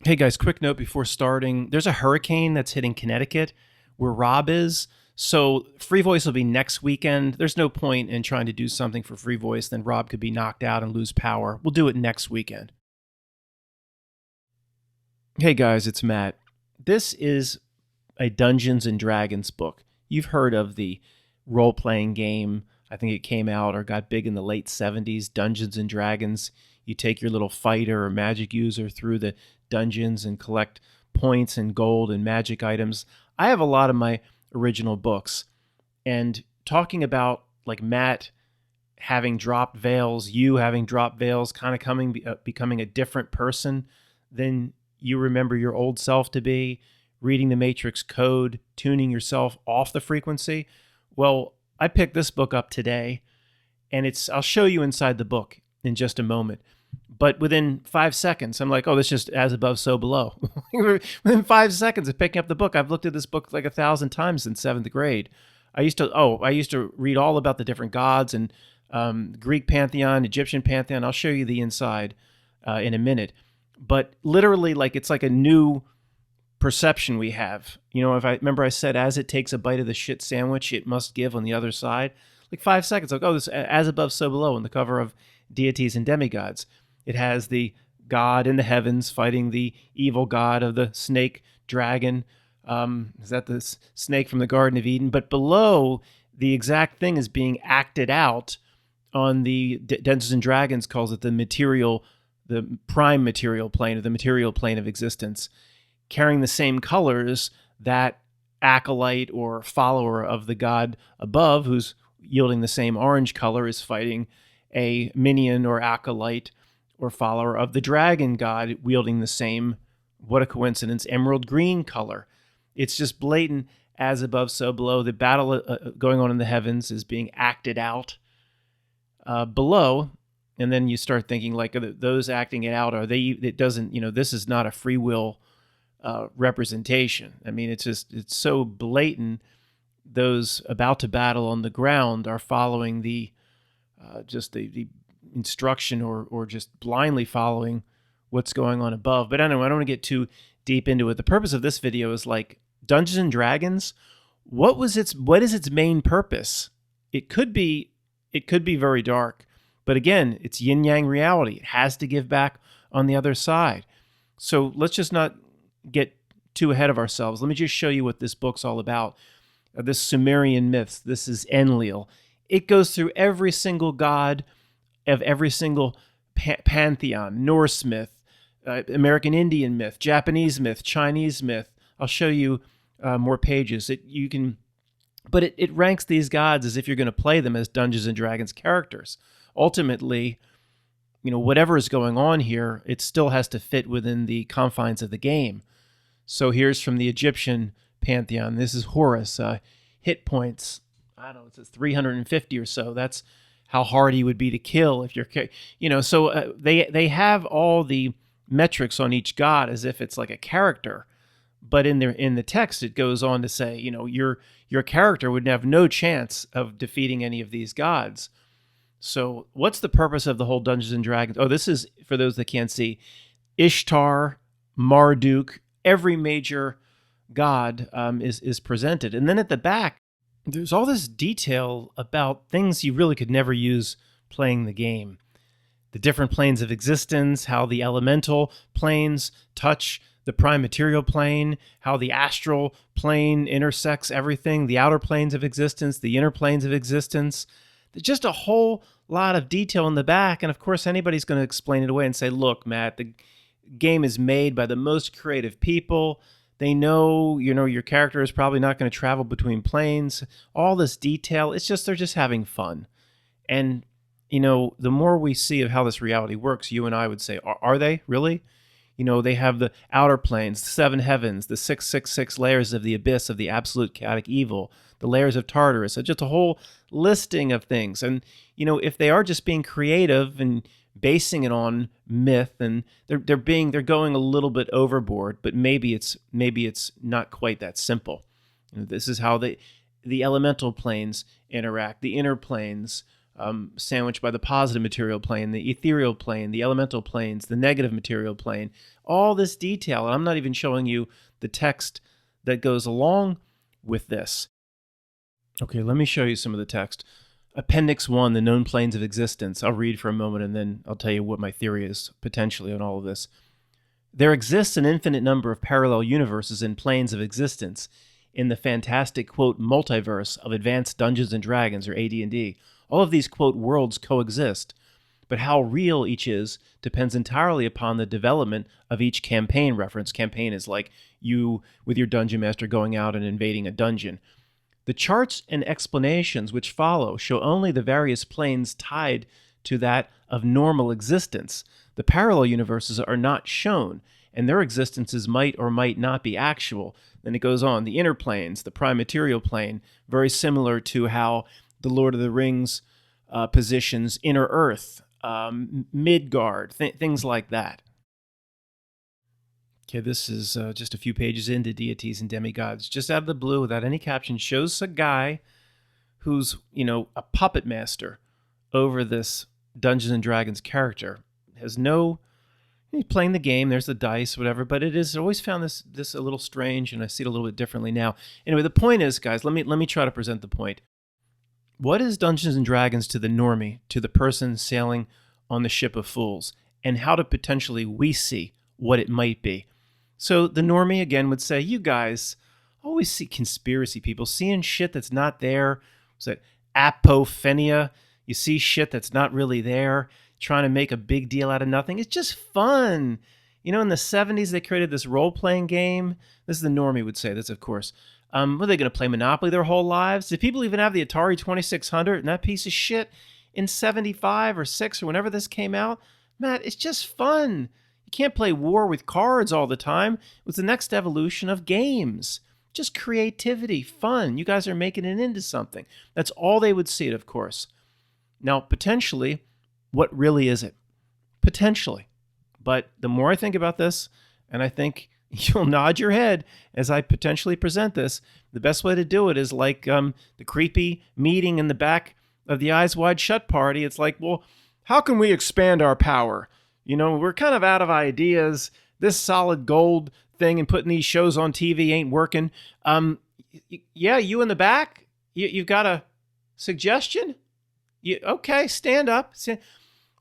Hey guys, quick note before starting. There's a hurricane that's hitting Connecticut where Rob is. So Free Voice will be next weekend. There's no point in trying to do something for Free Voice, then Rob could be knocked out and lose power. We'll do it next weekend. Hey guys, it's Matt. This is a Dungeons and Dragons book. You've heard of the role-playing game. I think it came out or got big in the late 70s, Dungeons and Dragons. You take your little fighter or magic user through the dungeons and collect points and gold and magic items. I have a lot of my original books. And talking about like Matt having dropped veils, you having dropped veils, kind of becoming a different person than you remember your old self to be, reading the Matrix code, tuning yourself off the frequency. Well, I picked this book up today, and I'll show you inside the book in just a moment. But within 5 seconds, I'm like, oh, this just as above, so below. Within 5 seconds of picking up the book, I've looked at this book like 1,000 times since 7th grade. I used to read all about the different gods and Greek pantheon, Egyptian pantheon. I'll show you the inside in a minute. But literally, like it's like a new perception we have. You know, if I remember, I said, as it takes a bite of the shit sandwich, it must give on the other side. Like 5 seconds, like, oh, this as above, so below on the cover of Deities and Demigods. It has the god in the heavens fighting the evil god of the snake dragon. Is that the snake from the Garden of Eden? But below, the exact thing is being acted out on the Dungeons and Dragons calls it the prime material plane, or the material plane of existence, carrying the same colors that acolyte or follower of the god above, who's yielding the same orange color, is fighting a minion or acolyte or follower of the dragon god wielding the same, what a coincidence, emerald green color. It's just blatant, as above, so below. The battle going on in the heavens is being acted out below. And then you start thinking, like, those acting it out, this is not a free will representation. I mean, it's so blatant. Those about to battle on the ground are following the instruction or just blindly following what's going on above. But anyway, I don't want to get too deep into it. The purpose of this video is like Dungeons and Dragons. What is its main purpose? It could be very dark, but again, it's yin yang reality. It has to give back on the other side. So let's just not get too ahead of ourselves. Let me just show you what this book's all about. This Sumerian myths. This is Enlil. It goes through every single god of every single pantheon, Norse myth, American Indian myth, Japanese myth, Chinese myth. I'll show you more pages. But it ranks these gods as if you're going to play them as Dungeons and Dragons characters. Ultimately, whatever is going on here, it still has to fit within the confines of the game. So here's from the Egyptian pantheon. This is Horus. Hit points, I don't know, it says 350 or so. That's how hard he would be to kill if you're, so they have all the metrics on each god as if it's like a character. But in the text, it goes on to say, your character would have no chance of defeating any of these gods. So what's the purpose of the whole Dungeons and Dragons? Oh, this is, for those that can't see, Ishtar, Marduk, every major god is presented. And then at the back, there's all this detail about things you really could never use playing the game. The different planes of existence, how the elemental planes touch the prime material plane, how the astral plane intersects everything, the outer planes of existence, the inner planes of existence. There's just a whole lot of detail in the back. And of course, anybody's going to explain it away and say, look, Matt, the game is made by the most creative people. They know, your character is probably not going to travel between planes. All this detail, they're just having fun. And, the more we see of how this reality works, you and I would say, are they really? They have the outer planes, the seven heavens, the 666 layers of the abyss of the absolute chaotic evil, the layers of Tartarus. So just a whole listing of things. And, if they are just being creative and basing it on myth, and they're going a little bit overboard, but maybe it's not quite that simple. This is how the elemental planes interact, the inner planes, sandwiched by the positive material plane, the ethereal plane, the elemental planes, the negative material plane, all this detail. And I'm not even showing you the text that goes along with this. Okay, let me show you some of the text. Appendix 1, the known planes of existence. I'll read for a moment and then I'll tell you what my theory is potentially on all of this. There exists an infinite number of parallel universes and planes of existence in the fantastic, quote, multiverse of advanced Dungeons & Dragons, or AD&D. All of these, quote, worlds coexist, but how real each is depends entirely upon the development of each campaign reference. Campaign is like you with your dungeon master going out and invading a dungeon. The charts and explanations which follow show only the various planes tied to that of normal existence. The parallel universes are not shown, and their existences might or might not be actual. Then it goes on. The inner planes, the prime material plane, very similar to how the Lord of the Rings positions Inner Earth, Midgard, things like that. Okay, this is just a few pages into Deities and Demigods. Just out of the blue, without any caption, shows a guy who's, a puppet master over this Dungeons and Dragons character. He's playing the game, there's the dice, whatever, but it is, I always found this a little strange, and I see it a little bit differently now. Anyway, the point is, guys, let me try to present the point. What is Dungeons and Dragons to the normie, to the person sailing on the ship of fools, and how do potentially we see what it might be? So the normie, again, would say, you guys always see conspiracy people seeing shit that's not there. Was that apophenia? You see shit that's not really there, trying to make a big deal out of nothing. It's just fun. In the 70s, they created this role-playing game. This is the normie would say this, of course. Were they going to play Monopoly their whole lives? Did people even have the Atari 2600 and that piece of shit in 75 or 6 or whenever this came out? Matt, it's just fun. You can't play war with cards all the time. It was the next evolution of games. Just creativity, fun. You guys are making it into something. That's all they would see it, of course. Now, potentially, what really is it? Potentially. But the more I think about this, and I think you'll nod your head as I potentially present this, the best way to do it is like the creepy meeting in the back of the Eyes Wide Shut party. It's like, well, how can we expand our power? We're kind of out of ideas. This solid gold thing and putting these shows on TV ain't working. Yeah, you in the back? You've got a suggestion? Okay, stand up.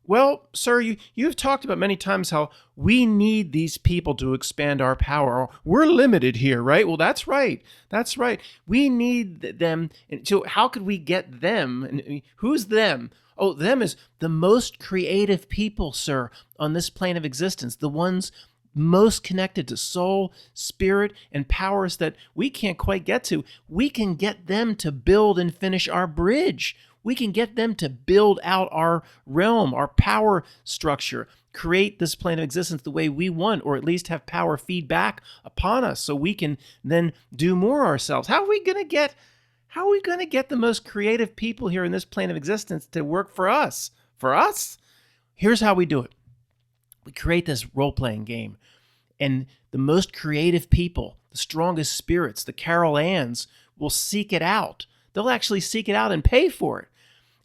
Well, sir, you've talked about many times how we need these people to expand our power. We're limited here, right? Well, that's right. That's right. We need them. So how could we get them? And who's them? Oh, them is the most creative people, sir, on this plane of existence. The ones most connected to soul, spirit, and powers that we can't quite get to. We can get them to build and finish our bridge. We can get them to build out our realm, our power structure, create this plane of existence the way we want, or at least have power feedback upon us so we can then do more ourselves. How are we going to get the most creative people here in this plane of existence to work for us? For us? Here's how we do it. We create this role-playing game, and the most creative people, the strongest spirits, the Carol Anns, will seek it out. They'll actually seek it out and pay for it.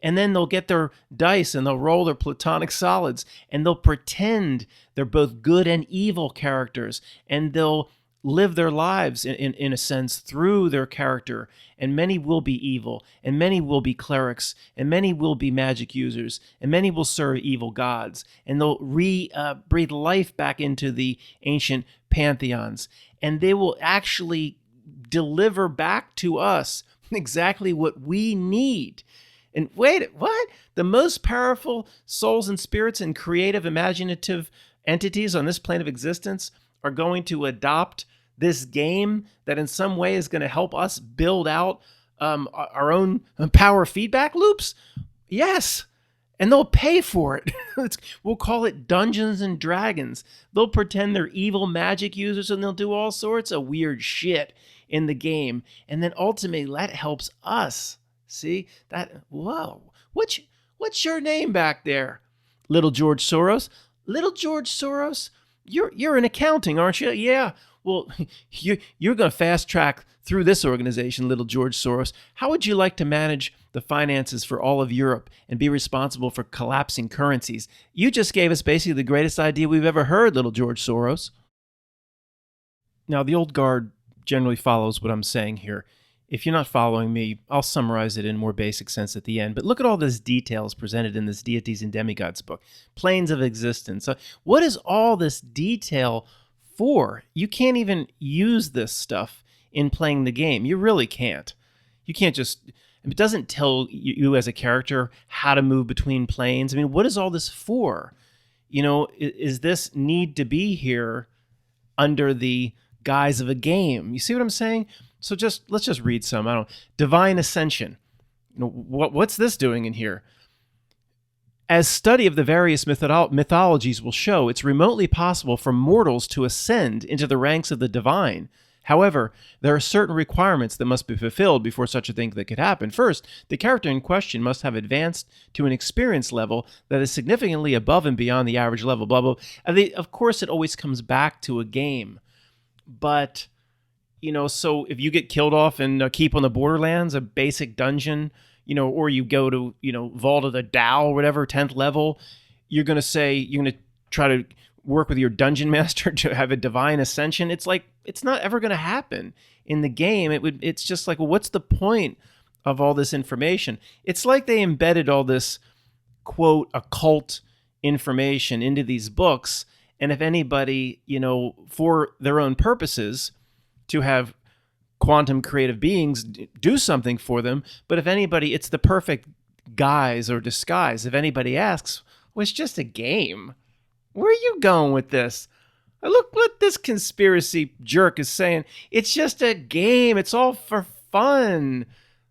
And then they'll get their dice and they'll roll their platonic solids and they'll pretend they're both good and evil characters, and they'll live their lives in a sense through their character. And many will be evil, and many will be clerics, and many will be magic users, and many will serve evil gods, and they'll breathe life back into the ancient pantheons, and they will actually deliver back to us exactly what we need. And wait, what? The most powerful souls and spirits and creative, imaginative entities on this plane of existence are going to adopt this game that in some way is going to help us build out our own power feedback loops? Yes. And they'll pay for it. We'll call it Dungeons and Dragons. They'll pretend they're evil magic users and they'll do all sorts of weird shit in the game. And then ultimately that helps us. See that? Whoa! What's your name back there, Little George Soros? Little George Soros? You're in accounting, aren't you? Yeah. Well, you're going to fast track through this organization, little George Soros. How would you like to manage the finances for all of Europe and be responsible for collapsing currencies? You just gave us basically the greatest idea we've ever heard, little George Soros. Now, the old guard generally follows what I'm saying here. If you're not following me, I'll summarize it in more basic sense at the end. But look at all these details presented in this Deities and Demigods book. Planes of existence. What is all this detail for? You can't even use this stuff in playing the game. You really can't. You can't just... It doesn't tell you as a character how to move between planes. I mean, what is all this for? You know, is this need to be here under the guise of a game? You see what I'm saying? So let's just read some. I don't Divine Ascension. You know, what's this doing in here? As study of the various mythologies will show, it's remotely possible for mortals to ascend into the ranks of the divine. However, there are certain requirements that must be fulfilled before such a thing that could happen. First, the character in question must have advanced to an experience level that is significantly above and beyond the average level, blah, blah. Of course, it always comes back to a game. But, you know, so if you get killed off in Keep on the Borderlands, a basic dungeon, you know, or you go to, you know, Vault of the Tao or whatever, 10th level, you're going to try to work with your dungeon master to have a divine ascension. It's like, it's not ever going to happen in the game. It's just like, well, what's the point of all this information? It's like they embedded all this, quote, occult information into these books. And if anybody, you know, for their own purposes, to have quantum creative beings do something for them, but if anybody, it's the perfect guise or disguise. If anybody asks, well, it's just a game. Where are you going with this? Look what this conspiracy jerk is saying. It's just a game. It's all for fun.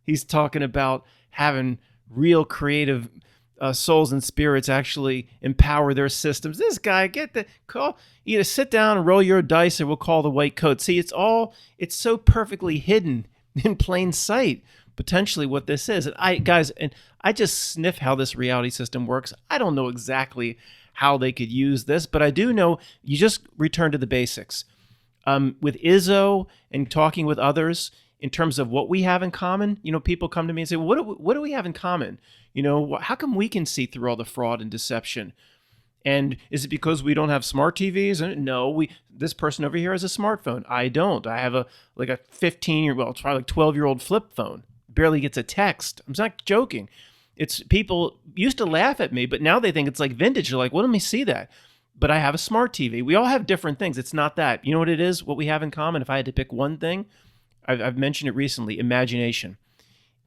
He's talking about having real creative souls and spirits actually empower their systems. This guy, either sit down and roll your dice or we'll call the white coat. See, it's so perfectly hidden in plain sight, potentially what this is. And I just sniff how this reality system works. I don't know exactly how they could use this, but I do know you just return to the basics. With Izzo and talking with others in terms of what we have in common, you know, people come to me and say, well, what do we have in common? You know, how come we can see through all the fraud and deception? And is it because we don't have smart TVs? And no, this person over here has a smartphone. I don't. I have a 12-year-old flip phone. Barely gets a text. I'm not joking. It's people used to laugh at me, but now they think it's like vintage. They're like, well, let me see that. But I have a smart TV. We all have different things. It's not that. You know what it is? What we have in common? If I had to pick one thing, I've mentioned it recently, imagination.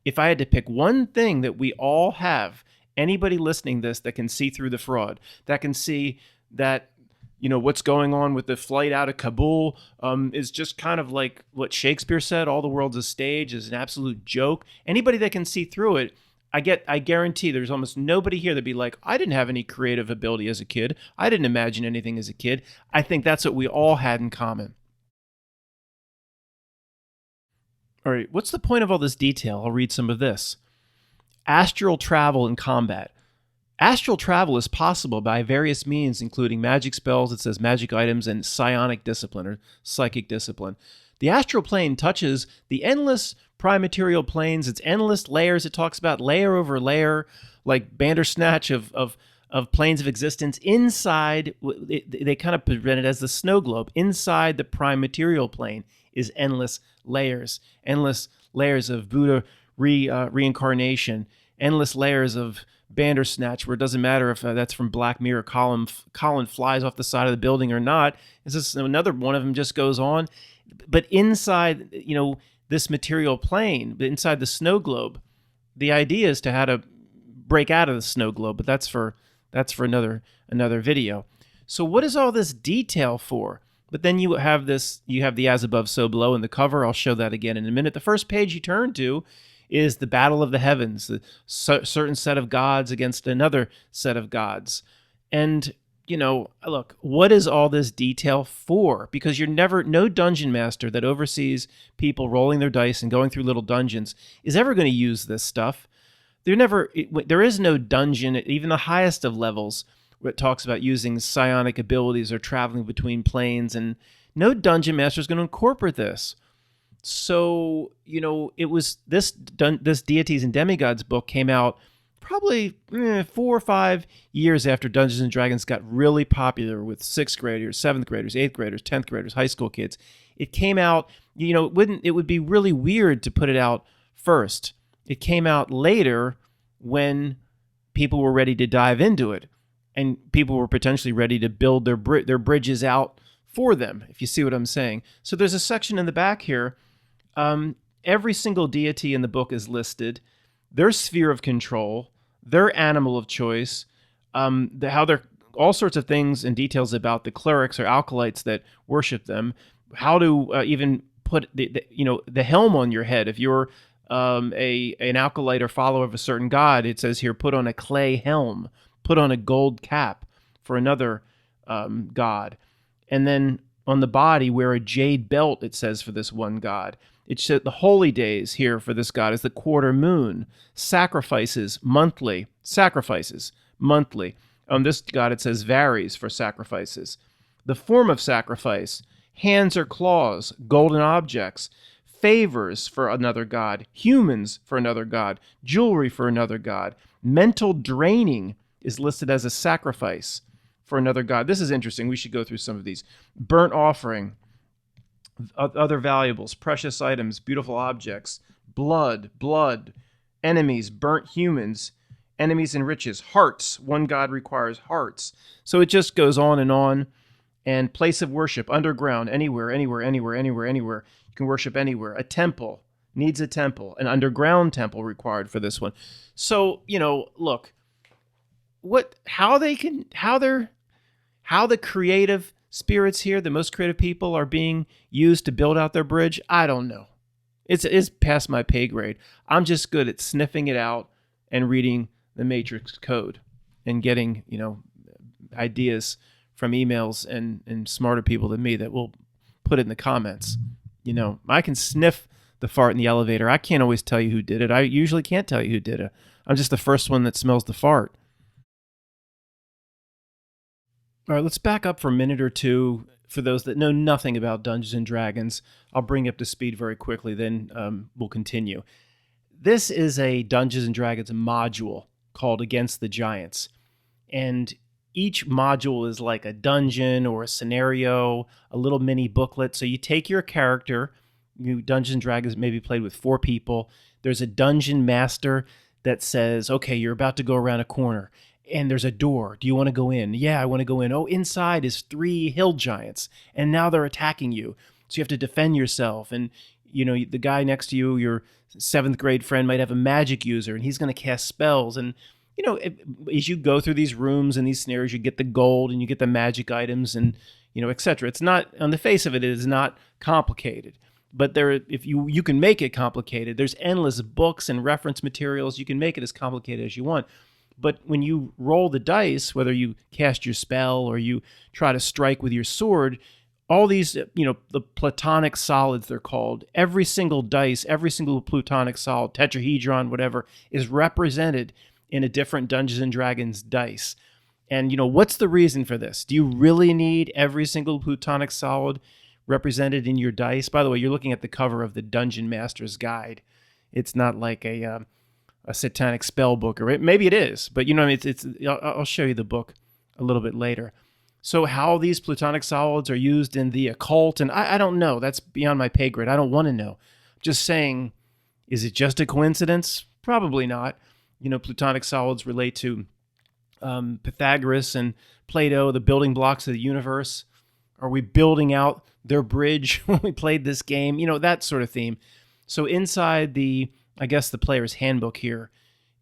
If I had to pick one thing that we all have, anybody listening to this that can see through the fraud, that can see that, you know, what's going on with the flight out of Kabul is just kind of like what Shakespeare said, all the world's a stage, is an absolute joke. Anybody that can see through it, I guarantee there's almost nobody here that'd be like, I didn't have any creative ability as a kid. I didn't imagine anything as a kid. I think that's what we all had in common. All right, what's the point of all this detail? I'll read some of this. Astral travel in combat. Astral travel is possible by various means, including magic spells, it says magic items, and psionic discipline or psychic discipline. The astral plane touches the endless prime-material planes. It's endless layers. It talks about layer over layer, like Bandersnatch of planes of existence. Inside, they kind of present it as the snow globe. Inside the prime material plane is endless layers of Buddha reincarnation, endless layers of Bandersnatch, where it doesn't matter if that's from Black Mirror, Colin flies off the side of the building or not. It's just another one of them just goes on. But inside, you know, this material plane, but inside the snow globe, the idea is to how to break out of the snow globe, but that's for another video. So what is all this detail for? But then you have the as above, so below in the cover. I'll show that again in a minute. The first page you turn to is the battle of the heavens, the certain set of gods against another set of gods. And, you know, look, what is all this detail for? Because no dungeon master that oversees people rolling their dice and going through little dungeons is ever going to use this stuff. There is no dungeon at even the highest of levels where it talks about using psionic abilities or traveling between planes, and no dungeon master is going to incorporate this. So, it was this Deities and Demigods book came out probably 4 or 5 years after Dungeons and Dragons got really popular with sixth graders, seventh graders, eighth graders, 10th graders, high school kids. It came out, it would be really weird to put it out first. It came out later when people were ready to dive into it, and people were potentially ready to build their bridges out for them, if you see what I'm saying. So there's a section in the back here. Every single deity in the book is listed, their sphere of control, their animal of choice, how they're all sorts of things and details about the clerics or acolytes that worship them, how to even put the helm on your head. If you're an acolyte or follower of a certain god, it says here, put on a clay helm, put on a gold cap for another god. And then on the body, wear a jade belt, it says, for this one god. It said the holy days here for this god is the quarter moon. Sacrifices monthly. On this god, it says varies for sacrifices. The form of sacrifice, hands or claws, golden objects, favors for another god, humans for another god, jewelry for another god. Mental draining is listed as a sacrifice for another god. This is interesting. We should go through some of these. Burnt offering, other valuables, precious items, beautiful objects, blood, enemies, burnt humans, enemies and riches, hearts. One god requires hearts. So it just goes on. And place of worship, underground, anywhere. You can worship anywhere. A temple needs a temple, an underground temple required for this one. So, look, how the creative spirits here, the most creative people, are being used to build out their bridge, I don't know. It's past my pay grade. I'm just good at sniffing it out and reading the Matrix code and getting, ideas from emails and smarter people than me that will put it in the comments. I can sniff the fart in the elevator. I can't always tell you who did it. I usually can't tell you who did it. I'm just the first one that smells the fart. All right, let's back up for a minute or two. For those that know nothing about Dungeons and Dragons, I'll bring you up to speed very quickly, then we'll continue. This is a Dungeons and Dragons module called Against the Giants. And each module is like a dungeon or a scenario, a little mini booklet. So you take your character, Dungeons and Dragons maybe played with 4 people. There's a dungeon master that says, okay, you're about to go around a corner and there's a door. Do you want to go in? Yeah, I want to go in. Oh, inside is 3 hill giants and now they're attacking you. So you have to defend yourself. And, the guy next to you, your 7th grade friend, might have a magic user and he's going to cast spells. And, as you go through these rooms and these scenarios, you get the gold and you get the magic items and, etc. It's not, on the face of it, it is not complicated. But if you can make it complicated. There's endless books and reference materials. You can make it as complicated as you want. But when you roll the dice, whether you cast your spell or you try to strike with your sword, all these, the platonic solids, they're called, every single dice, every single plutonic solid, tetrahedron, whatever, is represented in a different Dungeons and Dragons dice. And, what's the reason for this? Do you really need every single plutonic solid represented in your dice? By the way, you're looking at the cover of the Dungeon Master's Guide. It's not like a satanic spell book, or maybe it is, but I'll show you the book a little bit later. So how these plutonic solids are used in the occult, and I don't know. That's beyond my pay grade. I don't want to know. I'm just saying, is it just a coincidence? Probably not. Plutonic solids relate to Pythagoras and Plato, the building blocks of the universe. Are we building out their bridge when we played this game? That sort of theme. So inside the player's handbook here,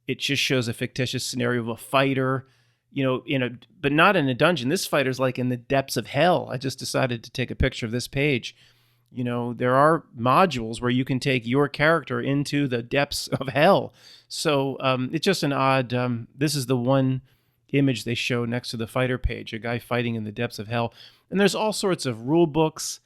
it just shows a fictitious scenario of a fighter, but not in a dungeon. This fighter's like in the depths of hell. I just decided to take a picture of this page. There are modules where you can take your character into the depths of hell. So it's just an odd, this is the one image they show next to the fighter page, a guy fighting in the depths of hell. And there's all sorts of rule books,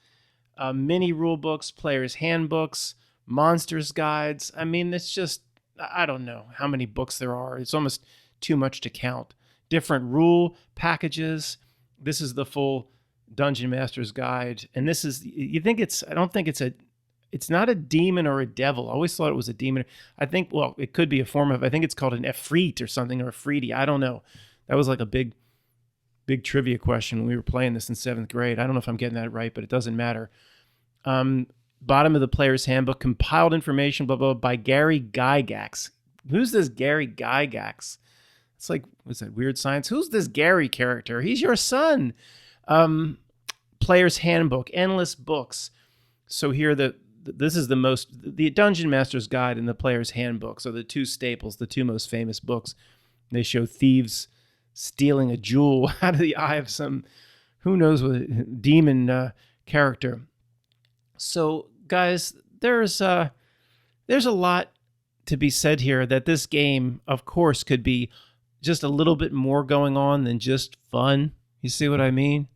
mini rule books, players' handbooks, monsters' guides. I mean, it's just, I don't know how many books there are. It's almost too much to count. different rule packages. This is the full Dungeon Master's Guide. And this is, I don't think it's not a demon or a devil. I always thought it was a demon. I think, well, it could be a form of, I think it's called an Efreet or something, or a Freety. I don't know. That was like a big trivia question when we were playing this in 7th grade. I don't know if I'm getting that right, but it doesn't matter. Bottom of the player's handbook, compiled information, blah, blah, by Gary Gygax. Who's this Gary Gygax? It's like, what's that, Weird Science? Who's this Gary character? He's your son. Player's handbook, endless books. So here, this is the Dungeon Master's Guide and the Player's Handbook. So the two staples, the two most famous books. They show thieves stealing a jewel out of the eye of some, who knows what, demon character. So, guys, there's a lot to be said here, that this game, of course, could be just a little bit more going on than just fun. You see what I mean?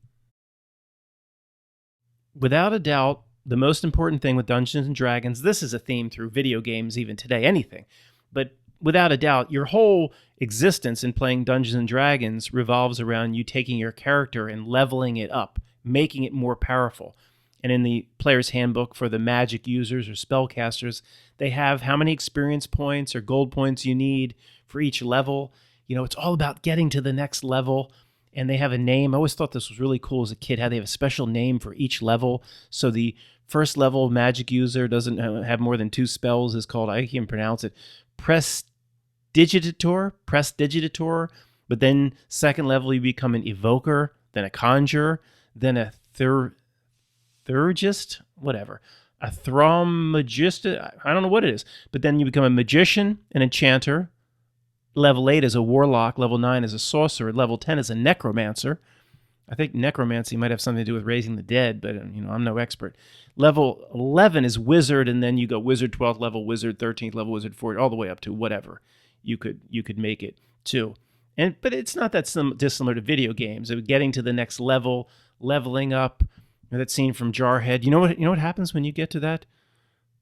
Without a doubt, the most important thing with Dungeons & Dragons, this is a theme through video games even today, anything, but without a doubt, your whole existence in playing Dungeons & Dragons revolves around you taking your character and leveling it up, making it more powerful. And in the Player's Handbook for the magic users or spellcasters, they have how many experience points or gold points you need for each level. You know, it's all about getting to the next level. And they have a name. I always thought this was really cool as a kid, how they have a special name for each level. So the first level magic user doesn't have more than 2 spells, is called, I can't pronounce it, Prestidigitator. But then second level, you become an evoker, then a conjurer, then a thurgist, whatever, a thaumaturgist, I don't know what it is. But then you become a magician, an enchanter. Level 8 is a warlock. Level 9 is a sorcerer. Level 10 is a necromancer. I think necromancy might have something to do with raising the dead, but I'm no expert. Level 11 is wizard, and then you go wizard 12th level, wizard 13th level, wizard 14th, all the way up to whatever you could make it to. But it's not that dissimilar to video games. Getting to the next level, leveling up. That scene from Jarhead. You know what happens when you get to that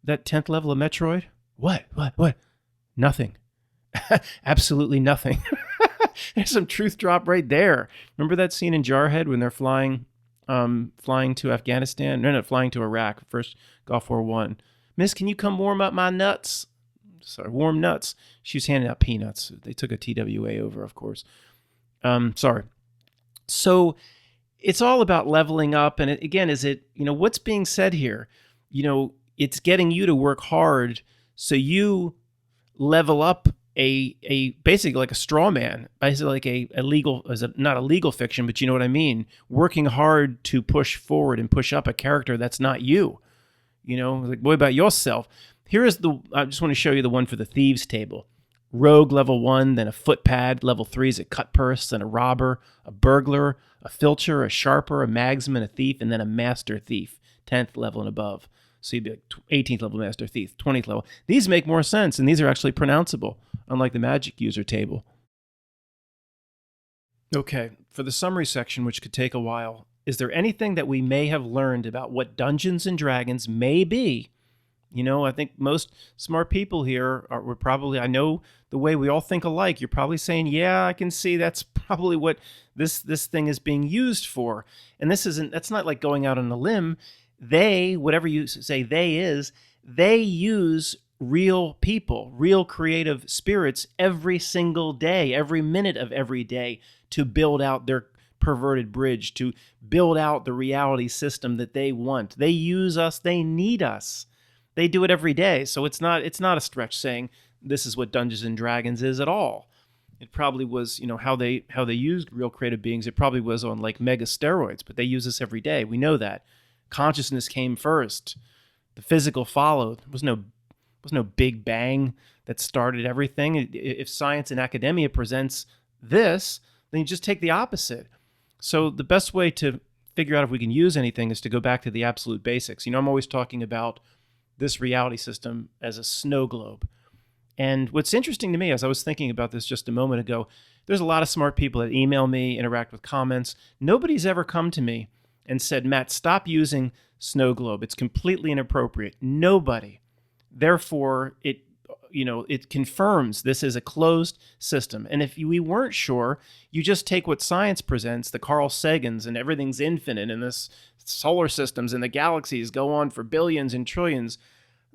10th level of Metroid? What? Nothing. Absolutely nothing. There's some truth drop right there. Remember that scene in Jarhead when they're flying to Afghanistan? No, flying to Iraq. First Gulf War I. Miss, can you come warm up my nuts? Sorry, warm nuts. She was handing out peanuts. They took a TWA over, of course. Sorry. So it's all about leveling up. And again, what's being said here? It's getting you to work hard so you level up a basically like a straw man, basically like a legal, not a legal fiction, but you know what I mean? Working hard to push forward and push up a character that's not you. Like, what about yourself? I just want to show you the one for the thieves table. Rogue level 1, then a footpad. Level 3 is a cut purse, then a robber, a burglar, a filcher, a sharper, a magsman, a thief, and then a master thief, 10th level and above. So you'd be like 18th level master thief, 20th level. These make more sense, and these are actually pronounceable, unlike the magic user table. Okay, for the summary section, which could take a while, is there anything that we may have learned about what Dungeons & Dragons may be? I think most smart people here were probably, I know the way we all think alike, you're probably saying, yeah, I can see that's probably what this thing is being used for. And that's not like going out on a limb. Whatever you say they use real people, real creative spirits every single day, every minute of every day to build out their perverted bridge, to build out the reality system that they want. They use us, they need us. They do it every day. So it's not a stretch saying this is what Dungeons and Dragons is at all. It probably was, how they used real creative beings. It probably was on like mega steroids, but they use this every day. We know that. Consciousness came first. The physical followed. There was no big bang that started everything. If science and academia presents this, then you just take the opposite. So the best way to figure out if we can use anything is to go back to the absolute basics. I'm always talking about this reality system as a snow globe. And what's interesting to me, as I was thinking about this just a moment ago, there's a lot of smart people that email me, interact with comments. Nobody's ever come to me and said, Matt, stop using snow globe. It's completely inappropriate. Nobody. Therefore, it confirms this is a closed system. And if we weren't sure, you just take what science presents, the Carl Sagans, and everything's infinite, and this solar systems and the galaxies go on for billions and trillions,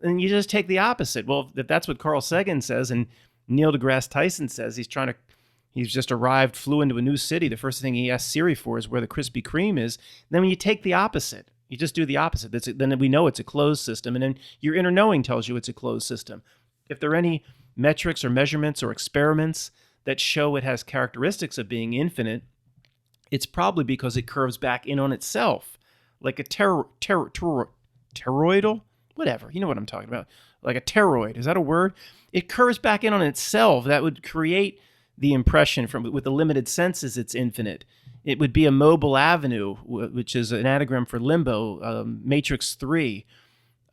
and you just take the opposite. Well, if that's what Carl Sagan says, and Neil deGrasse Tyson says, he's just arrived, flew into a new city. The first thing he asked Siri for is where the Krispy Kreme is. Then when you take the opposite, you just do the opposite. Then we know it's a closed system, and then your inner knowing tells you it's a closed system. If there are any metrics or measurements or experiments that show it has characteristics of being infinite, it's probably because it curves back in on itself, like a toroidal, whatever. You know what I'm talking about. Like a toroid. Is that a word? It curves back in on itself. That would create the impression with the limited senses it's infinite. It would be a mobile avenue, which is an anagram for limbo, Matrix 3.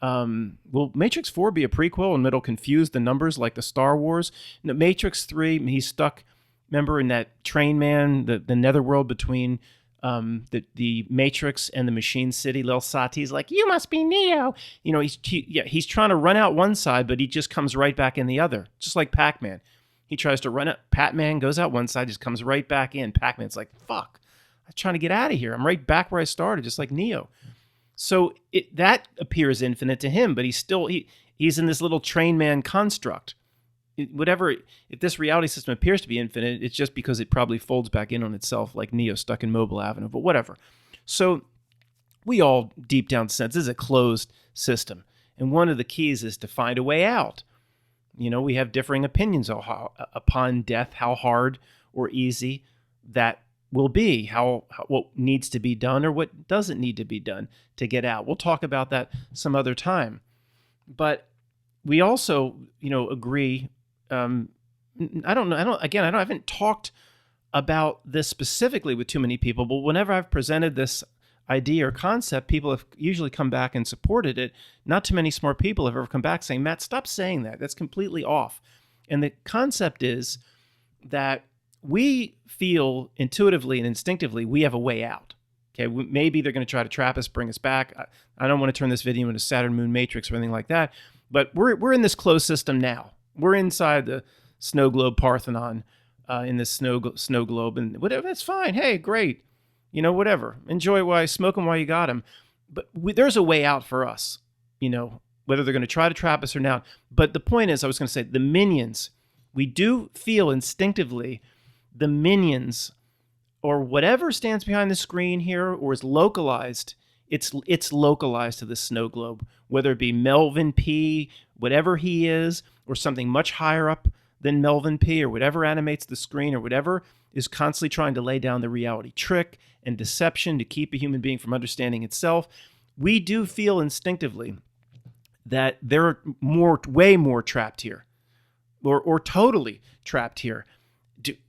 Will Matrix 4 be a prequel and it'll confuse the numbers like the Star Wars? No, Matrix 3, he's stuck, remember, in that train man, the netherworld between the Matrix and the Machine City. Lil Sati's like, you must be Neo. He's trying to run out one side, but he just comes right back in the other, just like Pac-Man. He tries to run out. Pac-Man goes out one side, just comes right back in. Pac-Man's like, fuck, I'm trying to get out of here. I'm right back where I started, just like Neo. So that appears infinite to him, but he's in this little train man construct. If this reality system appears to be infinite, it's just because it probably folds back in on itself like Neo stuck in Mobile Avenue, but whatever. So we all deep down sense this is a closed system. And one of the keys is to find a way out. We have differing opinions upon death, how hard or easy that will be, what needs to be done or what doesn't need to be done to get out. We'll talk about that some other time. But we also, agree. I haven't talked about this specifically with too many people, but whenever I've presented this idea or concept, people have usually come back and supported it. Not too many smart people have ever come back saying, Matt, stop saying that. That's completely off. And the concept is that we feel intuitively and instinctively we have a way out. Okay, maybe they're going to try to trap us, bring us back. I don't want to turn this video into Saturn Moon Matrix or anything like that, but we're in this closed system now. We're inside the snow globe Parthenon, in this snow globe, and whatever. That's fine. Hey, great. Whatever. Enjoy smoke them while you got them. But there's a way out for us. Whether they're going to try to trap us or not. But the point is, I was going to say, the minions. We do feel instinctively the minions, or whatever stands behind the screen here, or is localized. It's localized to the snow globe, whether it be Melvin P, whatever he is, or something much higher up than Melvin P, or whatever animates the screen, or whatever is constantly trying to lay down the reality trick and deception to keep a human being from understanding itself. We do feel instinctively that there are way more trapped here, or totally trapped here.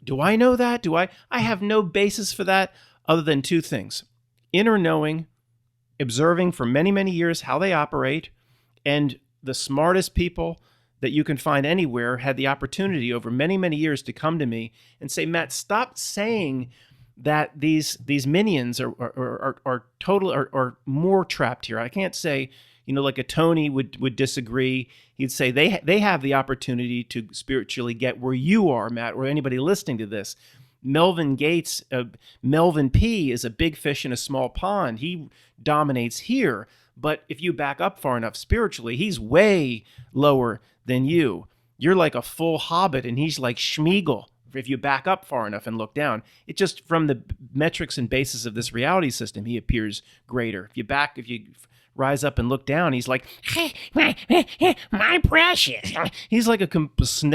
Do I know that? I have no basis for that other than two things: inner knowing, observing for many, many years how they operate, and the smartest people that you can find anywhere had the opportunity over many, many years to come to me and say, Matt, stop saying that these minions are total or more trapped here. I can't say, like a Tony would disagree. He'd say they have the opportunity to spiritually get where you are, Matt, or anybody listening to this. Melvin Gates, Melvin P is a big fish in a small pond. He dominates here. But if you back up far enough spiritually, he's way lower than you. You're like a full hobbit, and he's like Schmeagol. If you back up far enough and look down, it just, from the metrics and basis of this reality system, he appears greater. If you rise up and look down, he's like, my precious. He's like a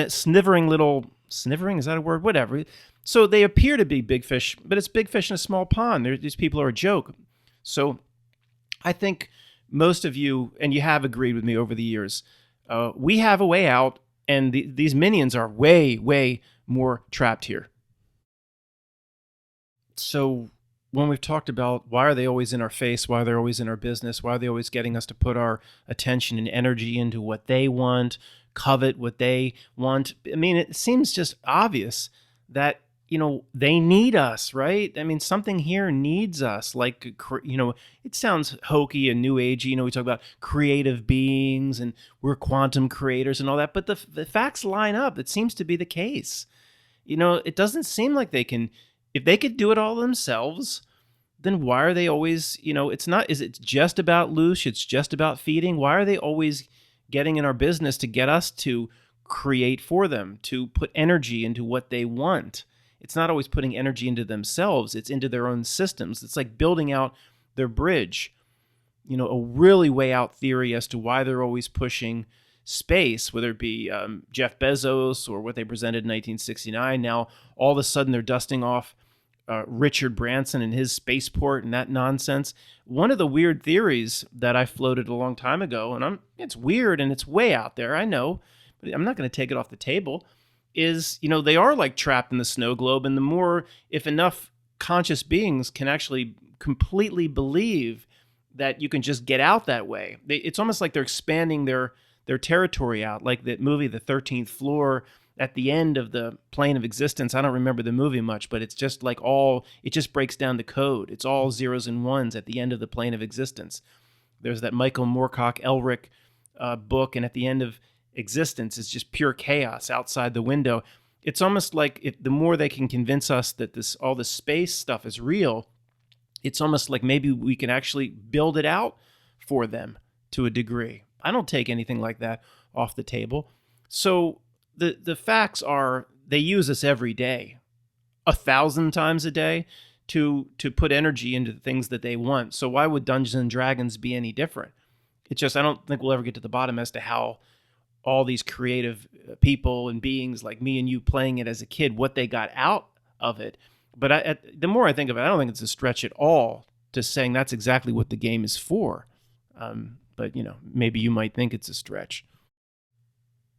snivering little, snivering, is that a word? Whatever. So they appear to be big fish, but it's big fish in a small pond. These people are a joke. So I think most of you, and you have agreed with me over the years, we have a way out, and these minions are way, way more trapped here. So when we've talked about why are they always in our face, why they're always in our business, why are they always getting us to put our attention and energy into what they want, covet what they want, I mean, it seems just obvious that they need us, right? I mean, something here needs us. Like, it sounds hokey and new agey. We talk about creative beings and we're quantum creators and all that, but the facts line up. It seems to be the case. It doesn't seem like they can, if they could do it all themselves, then why are they always, it's not, is it just about Loosh? It's just about feeding? Why are they always getting in our business to get us to create for them, to put energy into what they want? It's not always putting energy into themselves, it's into their own systems. It's like building out their bridge, a really way out theory as to why they're always pushing space, whether it be Jeff Bezos or what they presented in 1969. Now, all of a sudden, they're dusting off Richard Branson and his spaceport and that nonsense. One of the weird theories that I floated a long time ago, and it's weird and it's way out there, I know, but I'm not going to take it off the table, is, they are like trapped in the snow globe. And the more, if enough conscious beings can actually completely believe that you can just get out that way, it's almost like they're expanding their territory out, like that movie, The 13th Floor, at the end of the plane of existence. I don't remember the movie much, but it's just like it just breaks down the code. It's all zeros and ones at the end of the plane of existence. There's that Michael Moorcock Elric book, and at the end of existence is just pure chaos outside the window. It's almost like the more they can convince us that all this space stuff is real, it's almost like maybe we can actually build it out for them to a degree. I don't take anything like that off the table. So the facts are they use us every day, 1,000 times a day, to put energy into the things that they want. So why would Dungeons and Dragons be any different? It's just, I don't think we'll ever get to the bottom as to how all these creative people and beings like me and you playing it as a kid, what they got out of it. But the more I think of it, I don't think it's a stretch at all to saying that's exactly what the game is for. But maybe you might think it's a stretch.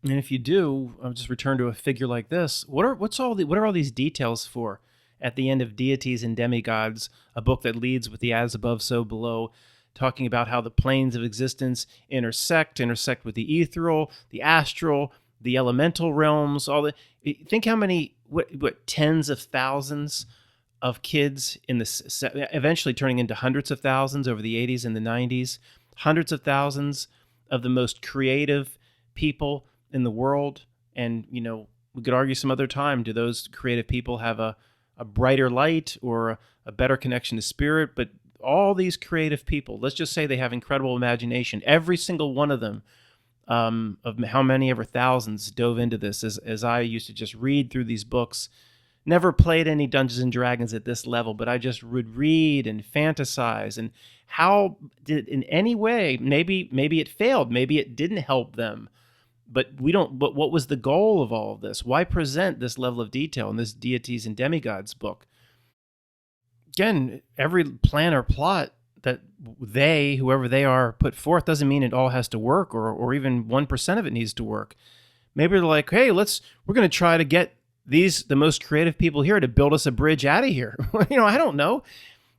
And if you do, I'll just return to a figure like this. What are all these details for? At the end of Deities and Demigods, a book that leads with the as above, so below, talking about how the planes of existence intersect with the ethereal, the astral, the elemental realms. Think how many, what tens of thousands of kids in this, eventually turning into hundreds of thousands over the 80s and the 90s, hundreds of thousands of the most creative people in the world. And we could argue some other time, do those creative people have a brighter light or a better connection to spirit? But all these creative people, let's just say they have incredible imagination. Every single one of them, of how many ever thousands, dove into this as I used to just read through these books. Never played any Dungeons and Dragons at this level, but I just would read and fantasize. And how did, in any way, maybe it failed, maybe it didn't help them, but what was the goal of all of this? Why present this level of detail in this Deities and Demigods book? Again, every plan or plot that whoever they are, put forth doesn't mean it all has to work, or even 1% of it needs to work. Maybe they're like, hey, we're going to try to get the most creative people here to build us a bridge out of here. I don't know.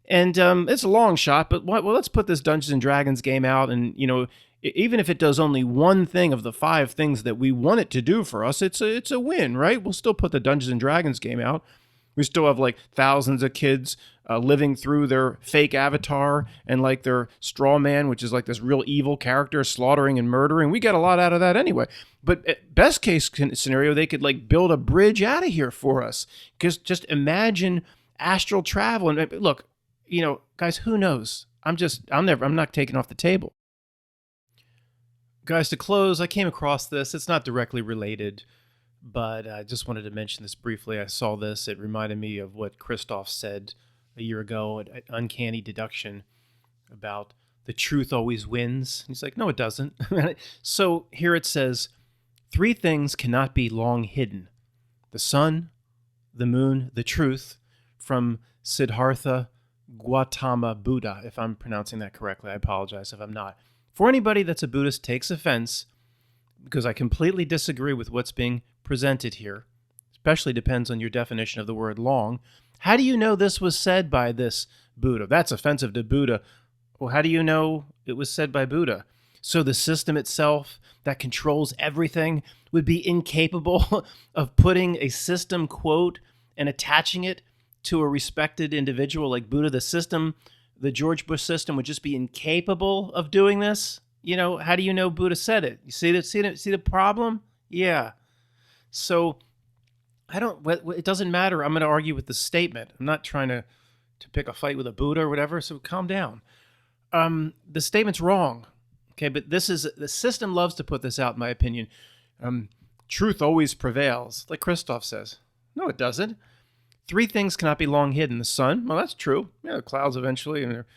And it's a long shot, but let's put this Dungeons and Dragons game out, and even if it does only one thing of the 5 things that we want it to do for us, it's a win, right? We'll still put the Dungeons and Dragons game out. We still have like thousands of kids living through their fake avatar and like their straw man, which is like this real evil character slaughtering and murdering. We get a lot out of that anyway. But at best case scenario, they could like build a bridge out of here for us. Because just imagine astral travel. And look, guys, who knows? I'm not taking off the table. Guys, to close, I came across this. It's not directly related, but I just wanted to mention this briefly. I saw this. It reminded me of what Christoph said a year ago at Uncanny Deduction about the truth always wins. He's like, no, it doesn't. So here it says, 3 things cannot be long hidden: the sun, the moon, the truth, from Siddhartha Gautama Buddha. If I'm pronouncing that correctly, I apologize if I'm not. For anybody that's a Buddhist takes offense, because I completely disagree with what's being presented here, especially depends on your definition of the word long. How do you know this was said by this Buddha? That's offensive to Buddha. Well, how do you know it was said by Buddha? So the system itself that controls everything would be incapable of putting a system quote and attaching it to a respected individual like Buddha, the system, the George Bush system would just be incapable of doing this. How do you know Buddha said it? You see the problem? Yeah. So it doesn't matter. I'm going to argue with the statement. I'm not trying to pick a fight with a Buddha or whatever. So calm down. The statement's wrong. Okay. But the system loves to put this out, in my opinion. Truth always prevails. Like Christoph says. No, it doesn't. 3 things cannot be long hidden. The sun. Well, that's true. Yeah. The clouds eventually, and their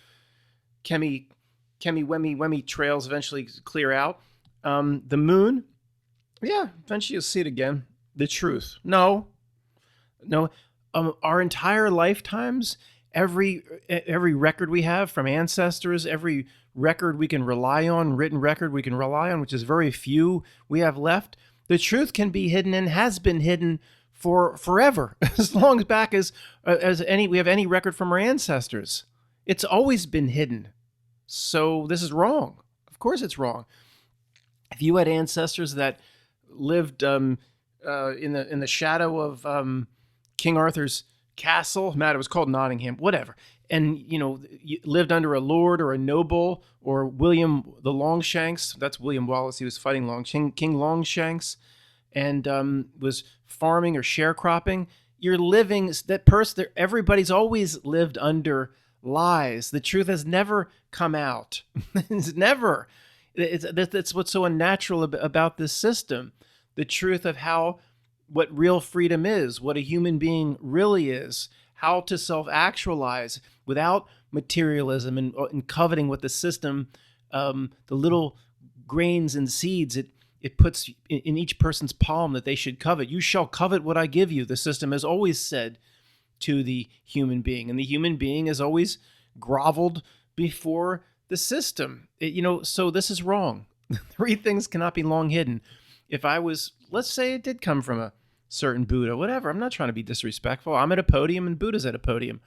wemmy trails eventually clear out. The moon. Yeah. Eventually you'll see it again. The truth. No. Our entire lifetimes, every record we have from ancestors, every record we can rely on, written record we can rely on, which is very few we have left, the truth can be hidden and has been hidden for forever, as long back as we have any record from our ancestors. It's always been hidden. So this is wrong. Of course it's wrong. If you had ancestors that lived in the shadow of King Arthur's castle, it was called Nottingham, whatever, and you lived under a lord or a noble or William the Longshanks, that's William Wallace, he was fighting King Longshanks, and was farming or sharecropping, you're living, that person, everybody's always lived under lies. The truth has never come out. It's never. That's what's so unnatural about this system. The truth of what real freedom is, what a human being really is, how to self-actualize without materialism and coveting what the system, the little grains and seeds it puts in each person's palm that they should covet. You shall covet what I give you, the system has always said to the human being. And the human being has always groveled before the system. So this is wrong. 3 things cannot be long hidden. If let's say it did come from a certain Buddha, whatever, I'm not trying to be disrespectful. I'm at a podium and Buddha's at a podium.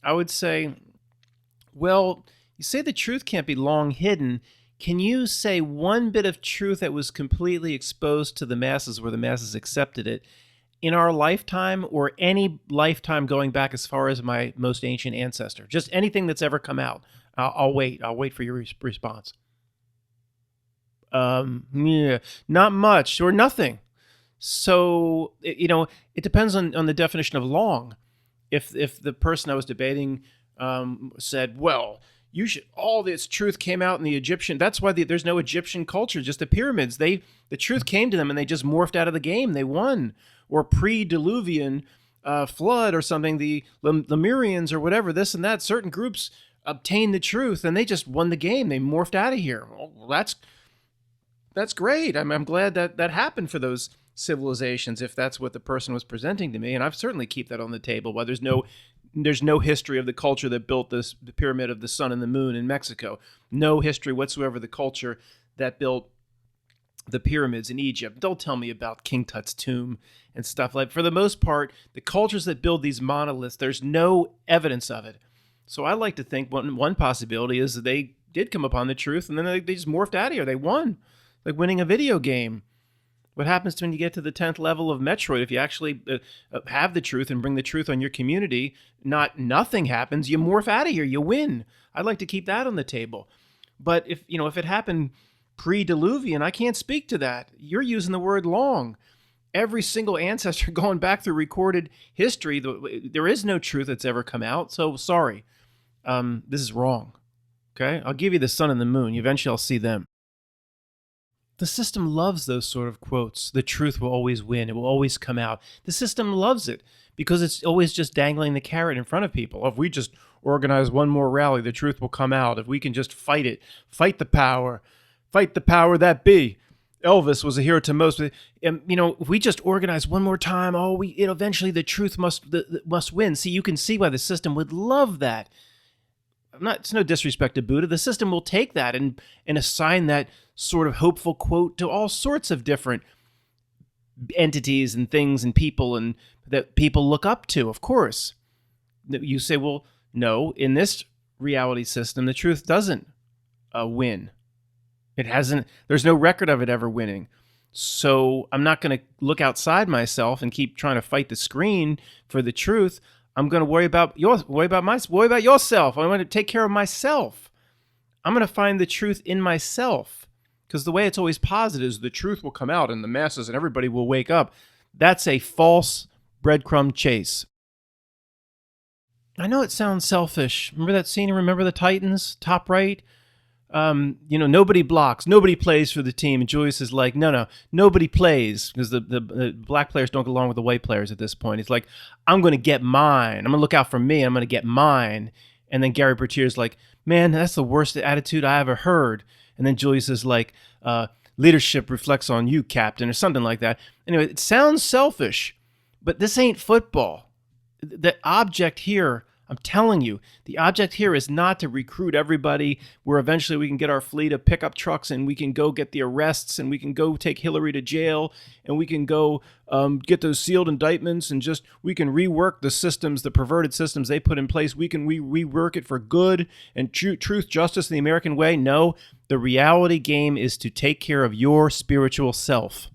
I would say, well, you say the truth can't be long hidden. Can you say one bit of truth that was completely exposed to the masses where the masses accepted it in our lifetime or any lifetime going back as far as my most ancient ancestor? Just anything that's ever come out. I'll wait. I'll wait for your response. Yeah, not much or nothing. So, it depends on the definition of long. If the person I was debating said, well, all this truth came out in the Egyptian, that's why there's no Egyptian culture, just the pyramids. The truth came to them and they just morphed out of the game. They won. Or pre-Diluvian flood or something, the Lemurians or whatever, this and that, certain groups obtained the truth and they just won the game. They morphed out of here. Well, that's great. I'm glad that happened for those civilizations, if that's what the person was presenting to me, and I've certainly keep that on the table. Why there's no history of the culture that built the pyramid of the sun and the moon in Mexico. No history whatsoever the culture that built the pyramids in Egypt. Don't tell me about King Tut's tomb and stuff like. For the most part, the cultures that build these monoliths, there's no evidence of it. So I like to think one possibility is that they did come upon the truth and then they just morphed out of here. They won, like winning a video game. What happens when you get to the 10th level of Metroid? If you actually have the truth and bring the truth on your community, nothing happens. You morph out of here. You win. I'd like to keep that on the table. But if it happened pre-Diluvian, I can't speak to that. You're using the word long. Every single ancestor going back through recorded history, there is no truth that's ever come out. So sorry, this is wrong. Okay, I'll give you the sun and the moon. Eventually, I'll see them. The system loves those sort of quotes. The truth will always win. It will always come out. The system loves it because it's always just dangling the carrot in front of people. If we just organize one more rally, the truth will come out. If we can just fight it, fight the power that be. Elvis was a hero to most. If we just organize one more time, eventually the truth must win. See, you can see why the system would love that. It's no disrespect to Buddha. The system will take that and assign that sort of hopeful quote to all sorts of different entities and things and people and that people look up to, of course. You say, well, no, in this reality system, the truth doesn't win. It hasn't, there's no record of it ever winning. So I'm not going to look outside myself and keep trying to fight the screen for the truth. I'm going to worry about yourself. I want to take care of myself. I'm going to find the truth in myself, because the way it's always posited is the truth will come out and the masses and everybody will wake up. That's a false breadcrumb chase. I know it sounds selfish. Remember that scene in Remember the Titans, top right? Nobody blocks, nobody plays for the team. And Julius is like, no, nobody plays, because the black players don't get along with the white players at this point. He's like, I'm going to get mine. I'm going to look out for me. I'm going to get mine. And then Gary Bertier's like, man, that's the worst attitude I ever heard. And then Julius is like, leadership reflects on you, Captain, or something like that. Anyway, it sounds selfish, but this ain't football. The object here, I'm telling you, the object here is not to recruit everybody where eventually we can get our fleet of pickup trucks and we can go get the arrests and we can go take Hillary to jail and we can go get those sealed indictments and just we can rework the systems, the perverted systems they put in place. We can rework it for good and truth, justice, and the American way. No, the reality game is to take care of your spiritual self.